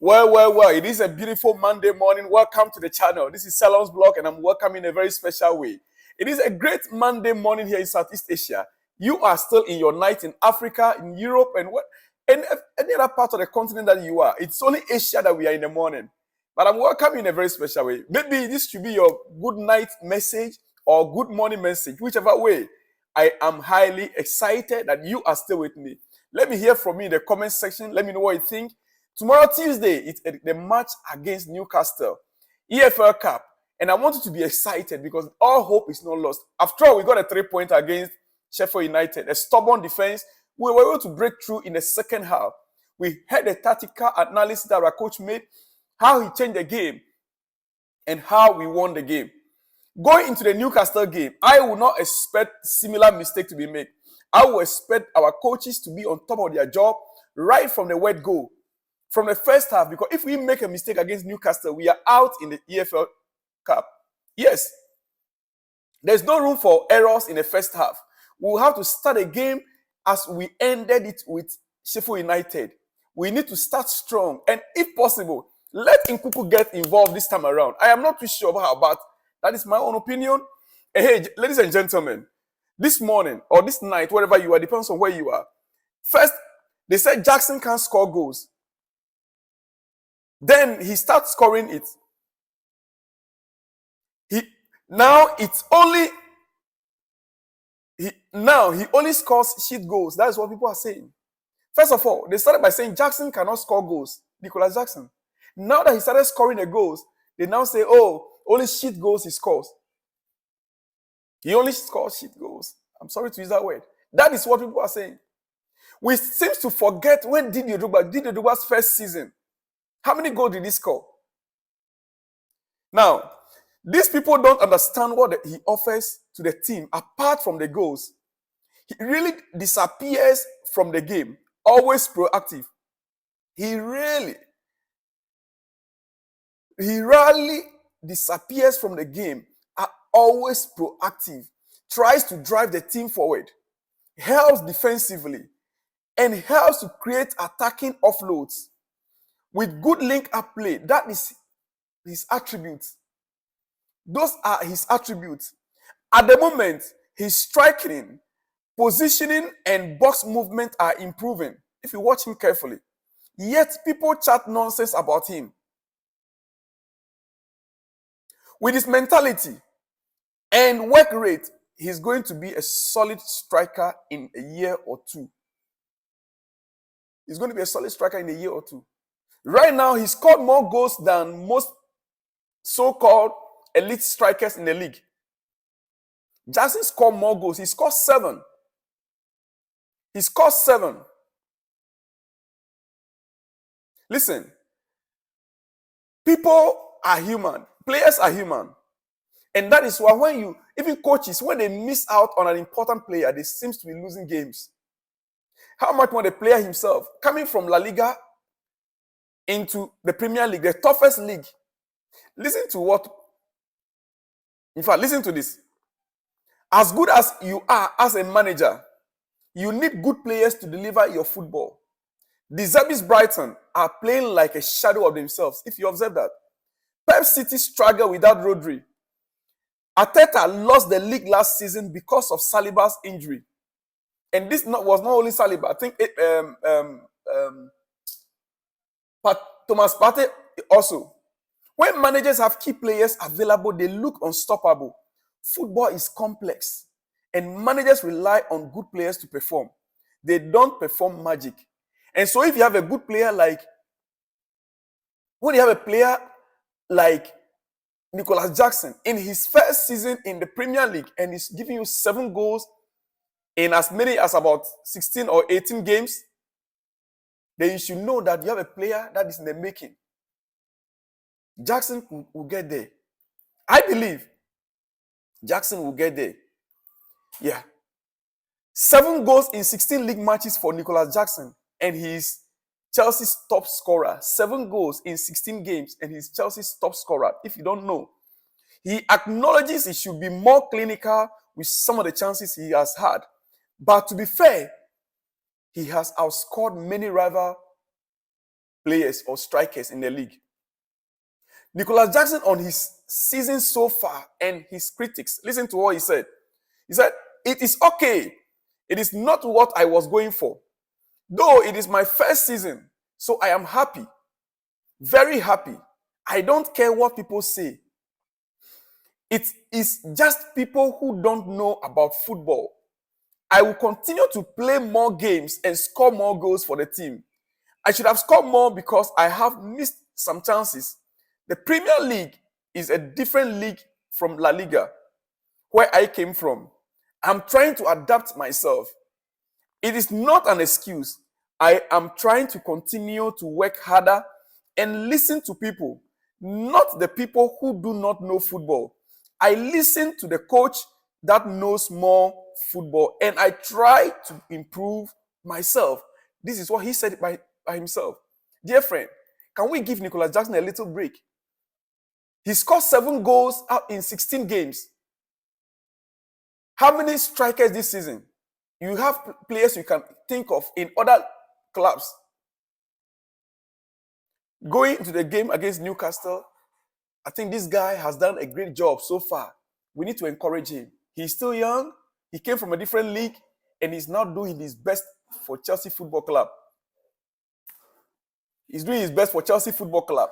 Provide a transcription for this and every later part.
Well. It is a beautiful Monday morning. Welcome to the channel. This is Salon's Blog, and I'm welcoming in a very special way. It is a great Monday morning here in Southeast Asia. You are still in your night in Africa, in Europe, and any other part of the continent that you are. It's only Asia that we are in the morning. But I'm welcoming in a very special way. Maybe this should be your good night message or good morning message, whichever way. I am highly excited that you are still with me. Let me hear from you in the comment section. Let me know what you think. Tomorrow, Tuesday, it's the match against Newcastle, EFL Cup. And I want you to be excited because all hope is not lost. After all, we got a 3-point against Sheffield United, a stubborn defense. We were able to break through in the second half. We had a tactical analysis that our coach made, how he changed the game, and how we won the game. Going into the Newcastle game, I will not expect similar mistake to be made. I will expect our coaches to be on top of their job right from the word go. From the first half, because if we make a mistake against Newcastle, we are out in the EFL Cup. Yes, there's no room for errors in the first half. We'll have to start a game as we ended it with Sheffield United. We need to start strong, and if possible, let Nkuku get involved this time around. I am not too sure about how, but that is my own opinion. Hey, ladies and gentlemen, this morning or this night, wherever you are, depends on where you are. First, they said Jackson can't score goals. Then he starts scoring it. He only scores shit goals. That is what people are saying. First of all, they started by saying Jackson cannot score goals. Nicholas Jackson. Now that he started scoring the goals, they now say, oh, only shit goals he scores. He only scores shit goals. I'm sorry to use that word. That is what people are saying. We seem to forget when Didier Drogba's first season. How many goals did he score? Now, these people don't understand what he offers to the team apart from the goals. He really disappears from the game, always proactive. He rarely disappears from the game, always proactive, tries to drive the team forward, helps defensively, and helps to create attacking offloads. With good link-up play, that is his attributes. Those are his attributes. At the moment, his striking, positioning, and box movement are improving, if you watch him carefully. Yet, people chat nonsense about him. With his mentality and work rate, he's going to be a solid striker in a year or two. He's going to be a solid striker in a year or two. Right now, he scored more goals than most so-called elite strikers in the league. Jackson scored more goals. He scored 7. He scored 7. Listen, people are human. Players are human. And that is why even coaches, when they miss out on an important player, they seem to be losing games. How much more the player himself, coming from La Liga into the Premier League, the toughest league. Listen to this. As good as you are as a manager, you need good players to deliver your football. The Zerbi's Brighton are playing like a shadow of themselves, if you observe that. Pep City struggled without Rodri. Arteta lost the league last season because of Saliba's injury. And this was not only Saliba. I think Thomas Partey also. When managers have key players available, they look unstoppable. Football is complex, and managers rely on good players to perform. They don't perform magic. And so if you have a good player like Nicholas Jackson in his first season in the Premier League, and he's giving you 7 goals in as many as about 16 or 18 games, then you should know that you have a player that is in the making. Jackson will get there. I believe Jackson will get there. Yeah. 7 goals in 16 league matches for Nicholas Jackson, and he's Chelsea's top scorer. 7 goals in 16 games, and he's Chelsea's top scorer. If you don't know, he acknowledges he should be more clinical with some of the chances he has had. But to be fair, he has outscored many rival players or strikers in the league. Nicholas Jackson on his season so far and his critics, listen to what he said. He said, "It is okay. It is not what I was going for. Though it is my first season, so I am happy, very happy. I don't care what people say. It is just people who don't know about football. I will continue to play more games and score more goals for the team. I should have scored more because I have missed some chances. The Premier League is a different league from La Liga, where I came from. I'm trying to adapt myself. It is not an excuse. I am trying to continue to work harder and listen to people, not the people who do not know football. I listen to the coach that knows more football and I try to improve myself." This is what he said by himself. Dear friend, can we give Nicholas Jackson a little break? He scored 7 goals out in 16 games. How many strikers this season? You have players you can think of in other clubs. Going to the game against Newcastle, I think this guy has done a great job so far. We need to encourage him. He's still young. He came from a different league and he's now doing his best for Chelsea Football Club. He's doing his best for Chelsea Football Club.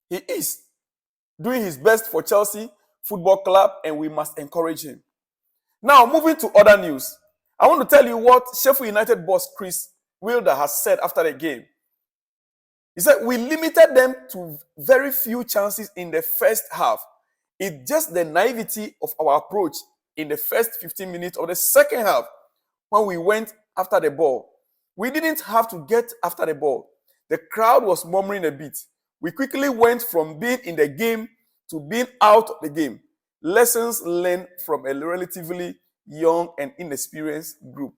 He is doing his best for Chelsea Football Club and we must encourage him. Now, moving to other news. I want to tell you what Sheffield United boss Chris Wilder has said after the game. He said, "We limited them to very few chances in the first half. It's just the naivety of our approach in the first 15 minutes of the second half when we went after the ball. We didn't have to get after the ball. The crowd was murmuring a bit. We quickly went from being in the game to being out of the game. Lessons learned from a relatively young and inexperienced group."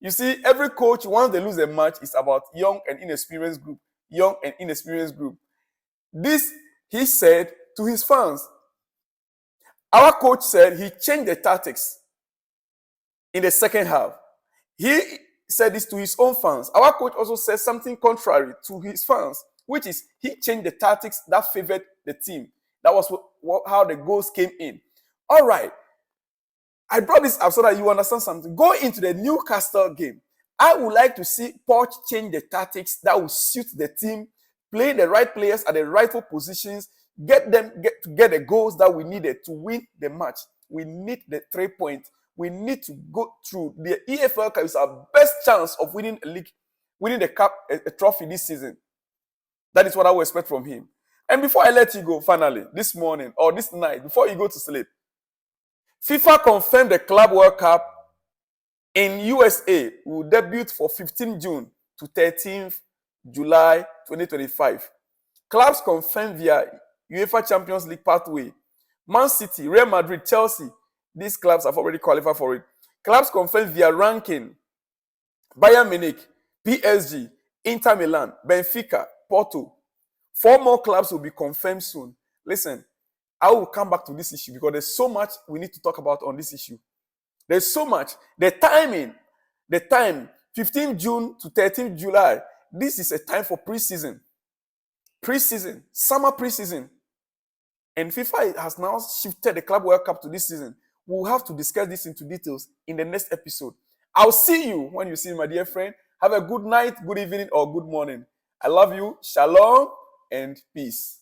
You see, every coach, once they lose a match, is about young and inexperienced group. Young and inexperienced group. This he said to his fans. Our coach said he changed the tactics in the second half. He said this to his own fans. Our coach also said something contrary to his fans, which is he changed the tactics that favored the team. That was how the goals came in. All right. I brought this up so that you understand something. Go into the Newcastle game. I would like to see Poch change the tactics that will suit the team, play the right players at the rightful positions, get the goals that we needed to win the match. We need the 3 points. We need to go through. The EFL Cup is our best chance of winning a league, winning the cup, a trophy this season. That is what I will expect from him. And before I let you go, finally, this morning or this night, before you go to sleep, FIFA confirmed the Club World Cup in USA will debut for 15 June to 13th July 2025. Clubs confirmed via UEFA Champions League pathway. Man City, Real Madrid, Chelsea, these clubs have already qualified for it. Clubs confirmed via ranking. Bayern Munich, PSG, Inter Milan, Benfica, Porto. 4 more clubs will be confirmed soon. Listen, I will come back to this issue because there's so much we need to talk about on this issue. There's so much. The time, 15 June to 13 July, this is a time for preseason. Preseason, summer preseason. And FIFA has now shifted the Club World Cup to this season. We'll have to discuss this into details in the next episode. I'll see you when you see me, my dear friend. Have a good night, good evening, or good morning. I love you. Shalom and peace.